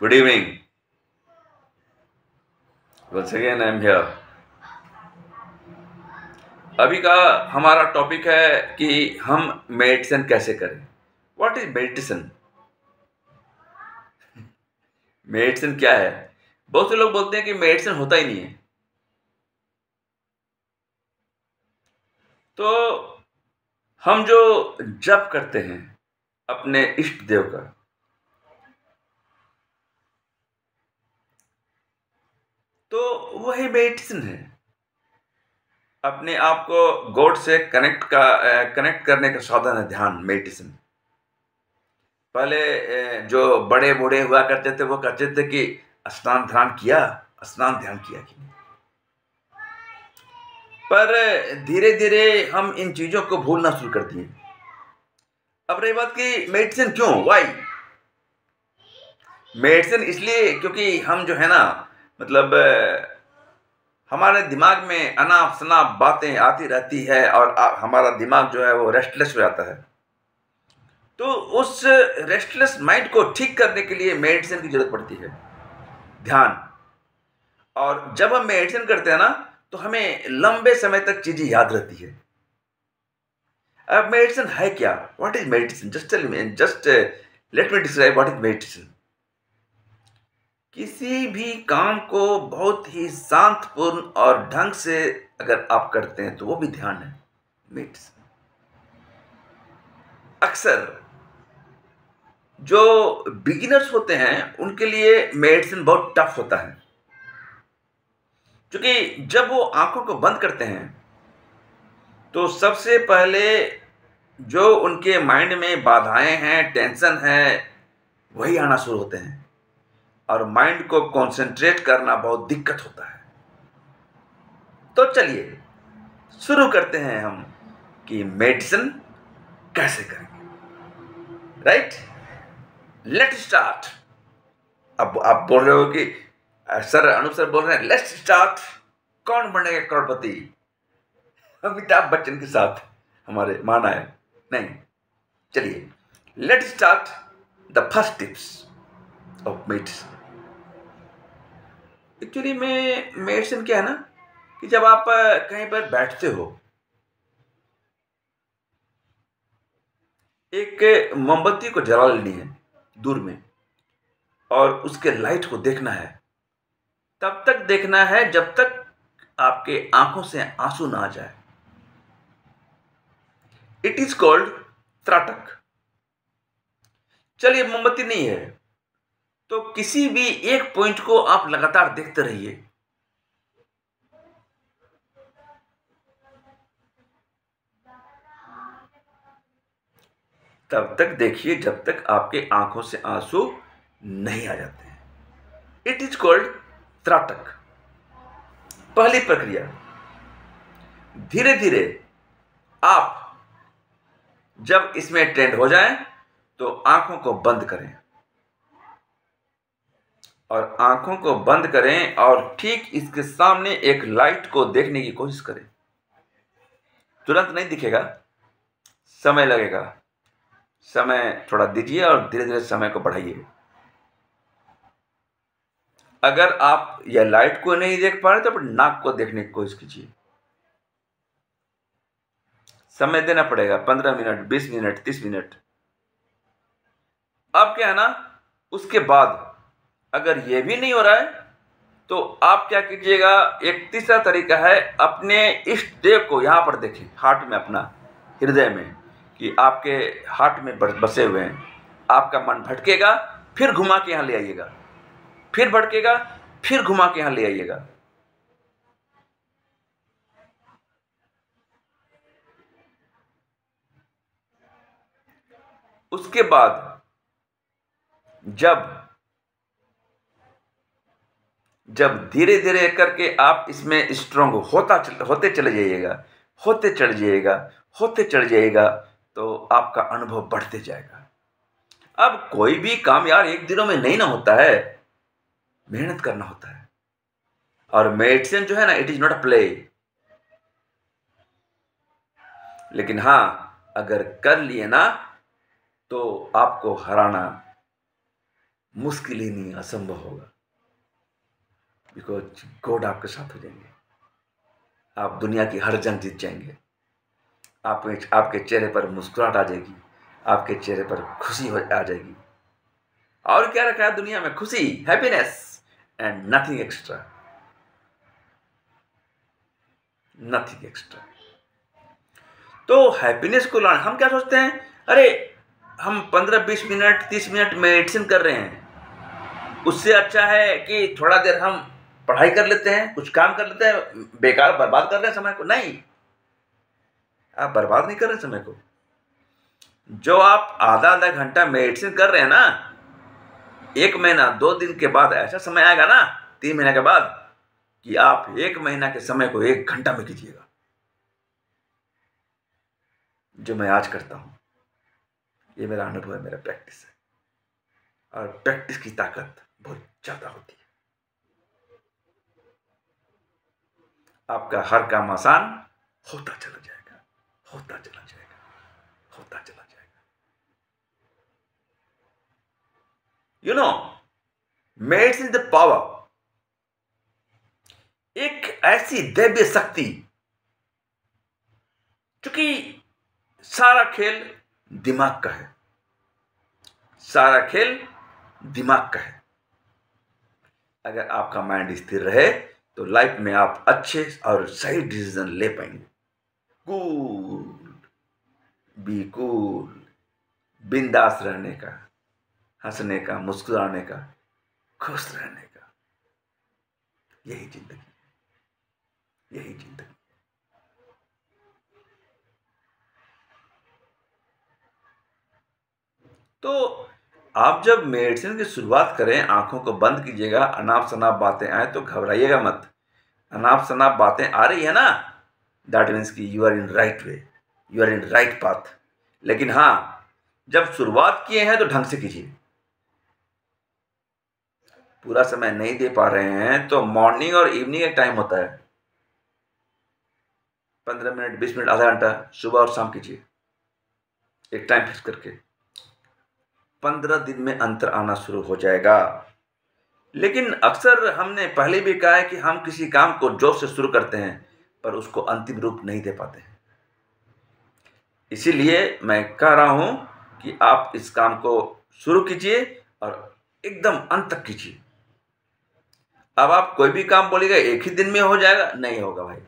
Good evening. Once again, I'm here. अभी का हमारा टॉपिक है कि हम मेडिटेशन कैसे करें. What is meditation? मेडिटेशन क्या है? बहुत से लोग बोलते हैं कि मेडिटेशन होता ही नहीं है. तो हम जो जप करते हैं अपने इष्ट देव का, तो वही मेडिटेशन है. अपने आप को गॉड से कनेक्ट करने का साधन है ध्यान, मेडिटेशन. पहले जो बड़े बूढ़े हुआ करते थे वो कहते थे कि स्नान ध्यान किया कि नहीं. पर धीरे धीरे हम इन चीजों को भूलना शुरू कर दिए. अब रही बात कि मेडिटेशन क्यों, वाई मेडिटेशन? इसलिए क्योंकि हम जो है ना, मतलब हमारे दिमाग में अनाप शनाप बातें आती रहती है और हमारा दिमाग जो है वो रेस्टलेस हो जाता है. तो उस रेस्टलेस माइंड को ठीक करने के लिए मेडिटेशन की जरूरत पड़ती है, ध्यान. और जब हम मेडिटेशन करते हैं ना, तो हमें लंबे समय तक चीजें याद रहती है. अब मेडिटेशन है क्या? What is meditation? Just let me describe what is meditation. किसी भी काम को बहुत ही शांतपूर्ण और ढंग से अगर आप करते हैं तो वो भी ध्यान है, मेडिटेशन. अक्सर जो बिगिनर्स होते हैं उनके लिए मेडिटेशन बहुत टफ होता है, क्योंकि जब वो आंखों को बंद करते हैं तो सबसे पहले जो उनके माइंड में बाधाएं हैं, टेंशन है, वही आना शुरू होते हैं. और माइंड को कंसंट्रेट करना बहुत दिक्कत होता है. तो चलिए शुरू करते हैं हम कि मेडिटेशन कैसे करेंगे. Right, let start. अब आप बोल रहे हो कि सर, अनूप सर बोल रहे हैं लेट्स स्टार्ट. कौन बनेगा करोड़पति? अमिताभ बच्चन के साथ हमारे माना है नहीं. चलिए, let start the first tips of meditation. Actually में मेडिटेशन क्या है ना, कि जब आप कहीं पर बैठते हो, एक मोमबत्ती को जला लेनी है दूर में और उसके लाइट को देखना है. तब तक देखना है जब तक आपके आंखों से आंसू ना आ जाए. इट इज कॉल्ड त्राटक. चलिए, मोमबत्ती नहीं है तो किसी भी एक पॉइंट को आप लगातार देखते रहिए. तब तक देखिए जब तक आपके आंखों से आंसू नहीं आ जाते हैं. इट इज कॉल्ड त्राटक. पहली प्रक्रिया, धीरे धीरे आप जब इसमें ट्रेंड हो जाएं तो आंखों को बंद करें. और आंखों को बंद करें और ठीक इसके सामने एक लाइट को देखने की कोशिश करें. तुरंत नहीं दिखेगा, समय लगेगा. समय थोड़ा दीजिए और धीरे धीरे समय को बढ़ाइए. अगर आप यह लाइट को नहीं देख पा रहे तो अपने नाक को देखने की कोशिश कीजिए. समय देना पड़ेगा, 15 मिनट, 20 मिनट, 30 मिनट. अब क्या है ना, उसके बाद अगर यह भी नहीं हो रहा है तो आप क्या कीजिएगा, एक तीसरा तरीका है. अपने इष्ट देव को यहां पर देखें, हार्ट में, अपना हृदय में, कि आपके हार्ट में बसे हुए हैं. आपका मन भटकेगा, फिर घुमा के यहां ले आइएगा. फिर भटकेगा, फिर घुमा के यहां ले आइएगा. उसके बाद जब जब धीरे धीरे करके आप इसमें स्ट्रांग होते चले जाइएगा, होते चढ़ जाइएगा, होते चढ़ जाइएगा, तो आपका अनुभव बढ़ते जाएगा. अब कोई भी काम यार एक दिनों में नहीं ना होता है, मेहनत करना होता है. और मेडिटेशन जो है ना, it is not a play. लेकिन हाँ, अगर कर लिए ना तो आपको हराना मुश्किल ही नहीं, असंभव होगा, बिकॉज गॉड आपके साथ हो जाएंगे। आप दुनिया की हर जंग जीत जाएंगे। आपके चेहरे पर मुस्कुराहट आ जाएगी, आपके चेहरे पर खुशी आ जाएगी। और क्या रखा है दुनिया में? खुशी, happiness and nothing extra, nothing extra. तो हैप्पीनेस को लाना, हम क्या सोचते हैं, अरे हम 15-20 मिनट 30 मिनट मेडिटेशन कर रहे हैं, उससे अच्छा है कि थोड़ा देर हम पढ़ाई कर लेते हैं, कुछ काम कर लेते हैं, बेकार बर्बाद कर रहे हैं समय को। नहीं, आप बर्बाद नहीं कर रहे समय को। जो आप आधा आधा घंटा मेडिटेशन कर रहे हैं ना, 1 महीना 2 दिन के बाद ऐसा समय आएगा ना, 3 महीने के बाद, कि आप 1 महीना के समय को 1 घंटा में कीजिएगा, जो मैं आज करता हूं। ये मेरा अनुभव है, मेरा प्रैक्टिस है, और प्रैक्टिस की ताकत बहुत ज्यादा होती है। आपका हर काम आसान होता चला जाएगा, होता चला जाएगा, होता चला जाएगा। You know, meds in the power, एक ऐसी दैवीय शक्ति, क्योंकि सारा खेल दिमाग का है, सारा खेल दिमाग का है। अगर आपका माइंड स्थिर रहे तो लाइफ में आप अच्छे और सही डिसीजन ले पाएंगे। कूल, बी कूल, बिंदास रहने का, हंसने का, मुस्कुराने का, खुश रहने का, यही जिंदगी, यही जिंदगी। तो आप जब मेडिटेशन की शुरुआत करें, आंखों को बंद कीजिएगा, अनाप शनाप बातें आए तो घबराइएगा मत। अनाप शनाप बातें आ रही है ना, दैट मीन्स कि you are in right way, you are in right path. लेकिन हाँ, जब शुरुआत किए हैं तो ढंग से कीजिए। पूरा समय नहीं दे पा रहे हैं तो मॉर्निंग और इवनिंग एक टाइम होता है, 15 मिनट 20 मिनट आधा घंटा सुबह और शाम कीजिए, एक टाइम फिक्स करके। 15 दिन में अंतर आना शुरू हो जाएगा। लेकिन अक्सर हमने पहले भी कहा है कि हम किसी काम को जोश से शुरू करते हैं पर उसको अंतिम रूप नहीं दे पाते हैं। इसीलिए मैं कह रहा हूं कि आप इस काम को शुरू कीजिए और एकदम अंत तक कीजिए। अब आप कोई भी काम बोलेगा एक ही दिन में हो जाएगा, नहीं होगा भाई,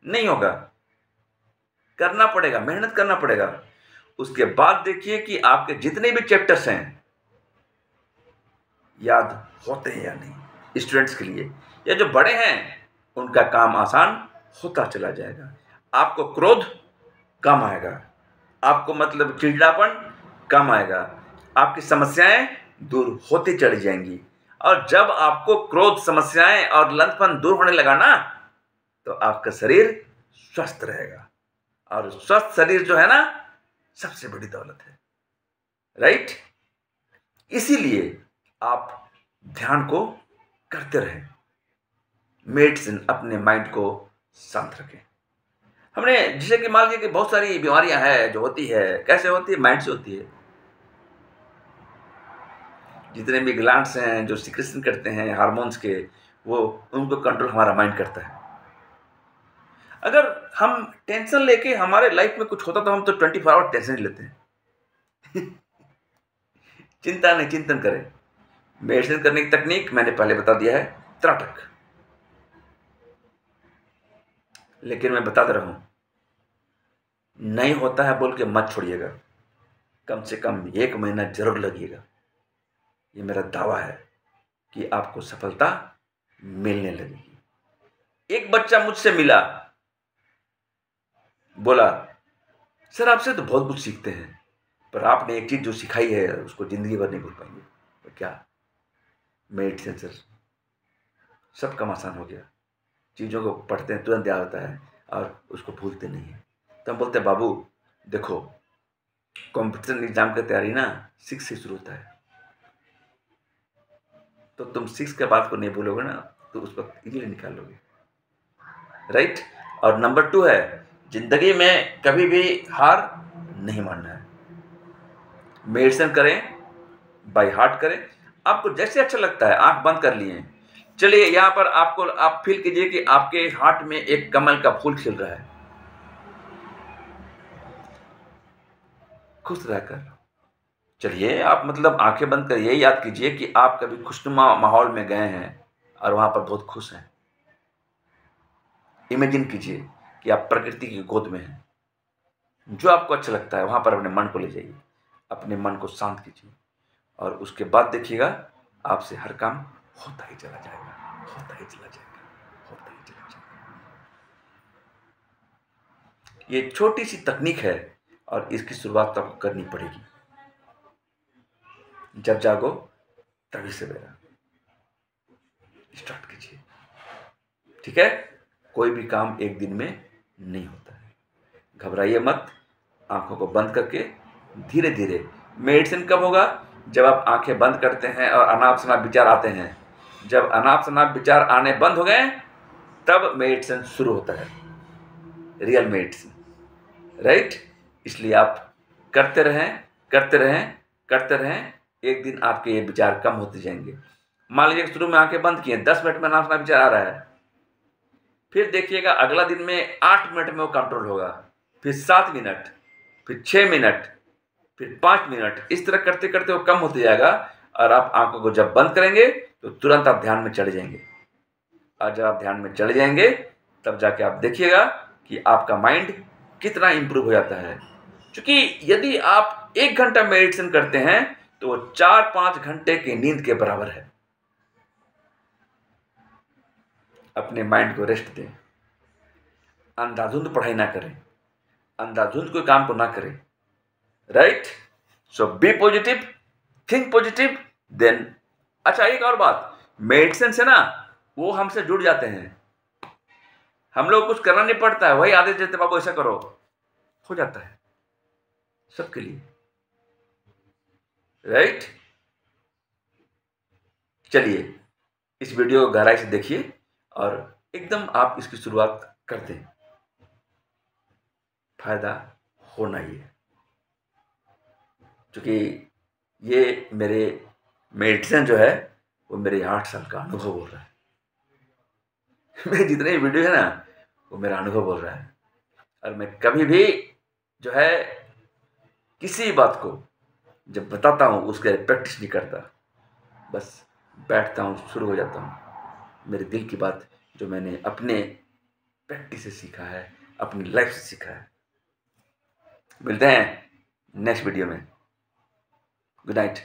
नहीं होगा। करना पड़ेगा, मेहनत करना पड़ेगा। उसके बाद देखिए कि आपके जितने भी चैप्टर्स हैं याद होते हैं या नहीं। स्टूडेंट्स के लिए या जो बड़े हैं उनका काम आसान होता चला जाएगा। आपको क्रोध कम आएगा, आपको मतलब चिड़चिड़ापन कम आएगा, आपकी समस्याएं दूर होती चली जाएंगी। और जब आपको क्रोध, समस्याएं और लंचपन दूर होने लगा ना, तो आपका शरीर स्वस्थ रहेगा। और स्वस्थ शरीर जो है ना, सबसे बड़ी दौलत है, राइट। इसीलिए आप ध्यान को करते रहें, मेडिटेशन, अपने माइंड को शांत रखें। हमने जैसे कि मान लीजिए कि बहुत सारी बीमारियां हैं जो होती है, कैसे होती है? माइंड से होती है। जितने भी ग्लैंड्स हैं जो सिक्रेशन करते हैं हार्मोन्स के, वो उनको कंट्रोल हमारा माइंड करता है। अगर हम टेंशन लेके हमारे लाइफ में कुछ होता तो हम तो 24 आवर टेंशन लेते हैं। चिंता नहीं, चिंतन करें। मेडिटेशन करने की तकनीक मैंने पहले बता दिया है, त्राटक। लेकिन मैं बता दे रहा हूं, नहीं होता है बोल के मत छोड़िएगा, कम से कम 1 महीना जरूर लगेगा। ये मेरा दावा है कि आपको सफलता मिलने लगेगी। एक बच्चा मुझसे मिला, बोला सर आपसे तो बहुत कुछ सीखते हैं, पर आपने एक चीज जो सिखाई है उसको जिंदगी भर नहीं भूल पाएंगे। तो क्या? मेडिटेशन सर, सब काम आसान हो गया। चीज़ों को पढ़ते हैं तुरंत याद आता है और उसको भूलते नहीं है। तो हम बोलते हैं बाबू देखो, कॉम्पिटिशन एग्जाम की तैयारी ना 6 से शुरू होता है, तो तुम 6 के बाद को नहीं भूलोगे ना, तो उस वक्त इजीली निकाल लोगे, राइट। और नंबर 2 है, जिंदगी में कभी भी हार नहीं मानना है। मेडिटेशन करें, बाय हार्ट करें। आपको जैसे अच्छा लगता है, आंख बंद कर लिए। चलिए यहाँ पर आप फील कीजिए कि आपके हार्ट में एक कमल का फूल खिल रहा है। खुश रहकर चलिए, आप मतलब आंखें बंद कर यही याद कीजिए कि आप कभी खुशनुमा माहौल में गए हैं और वहां पर बहुत खुश हैं। इमेजिन कीजिए कि आप प्रकृति की गोद में हैं। जो आपको अच्छा लगता है वहां पर अपने मन को ले जाइए, अपने मन को शांत कीजिए, और उसके बाद देखिएगा आपसे हर काम होता ही चला जाएगा, होता ही चला जाएगा, होता ही चला जाएगा। ये छोटी सी तकनीक है और इसकी शुरुआत तो आपको करनी पड़ेगी। जब जागो तभी सवेरा, स्टार्ट कीजिए। ठीक है, कोई भी काम एक दिन में नहीं होता है। घबराइए मत, आंखों को बंद करके धीरे धीरे। मेडिटेशन कब होगा? जब आप आंखें बंद करते हैं और अनाप शनाप विचार आते हैं। जब अनाप शनाप विचार आने बंद हो गए तब मेडिटेशन शुरू होता है, रियल मेडिटेशन, राइट? इसलिए आप करते रहें, करते रहें, करते रहें। एक दिन आपके ये विचार कम होते जाएंगे। मान लीजिए शुरू में आंखें बंद किए, 10 मिनट में अनाप शनाप विचार आ रहा है, फिर देखिएगा अगला दिन में 8 मिनट में वो कंट्रोल होगा, फिर 7 मिनट, फिर 6 मिनट, फिर 5 मिनट। इस तरह करते करते वो कम होते जाएगा और आप आंखों को जब बंद करेंगे तो तुरंत आप ध्यान में चढ़ जाएंगे। और जब आप ध्यान में चढ़ जाएंगे तब जाके आप देखिएगा कि आपका माइंड कितना इंप्रूव हो जाता है। क्योंकि यदि आप 1 घंटा मेडिटेशन करते हैं तो वो 4-5 घंटे की नींद के बराबर है। अपने माइंड को रेस्ट दें, अंधाधुंध पढ़ाई ना करें, अंधाधुंध कोई काम को ना करें, right? So be positive, think positive, then. अच्छा, एक और बात, मेडिटेशन से ना वो हमसे जुड़ जाते हैं। हम लोग कुछ करना नहीं पड़ता है, वही आदेश देते बाबू ऐसा करो, हो जाता है सबके लिए, राइट? चलिए इस वीडियो को गहराई से देखिए और एकदम आप इसकी शुरुआत कर दें। फायदा होना ही है, क्योंकि ये मेरे मेडिटेशन जो है वो मेरे 8 साल का अनुभव बोल रहा है। मेरे जितने भी वीडियो है ना वो मेरा अनुभव बोल रहा है। और मैं कभी भी जो है किसी बात को जब बताता हूँ उसके प्रैक्टिस नहीं करता, बस बैठता हूँ, शुरू हो जाता हूँ। मेरे दिल की बात जो मैंने अपने प्रैक्टिस से सीखा है, अपनी लाइफ से सीखा है। मिलते हैं नेक्स्ट वीडियो में। Good night.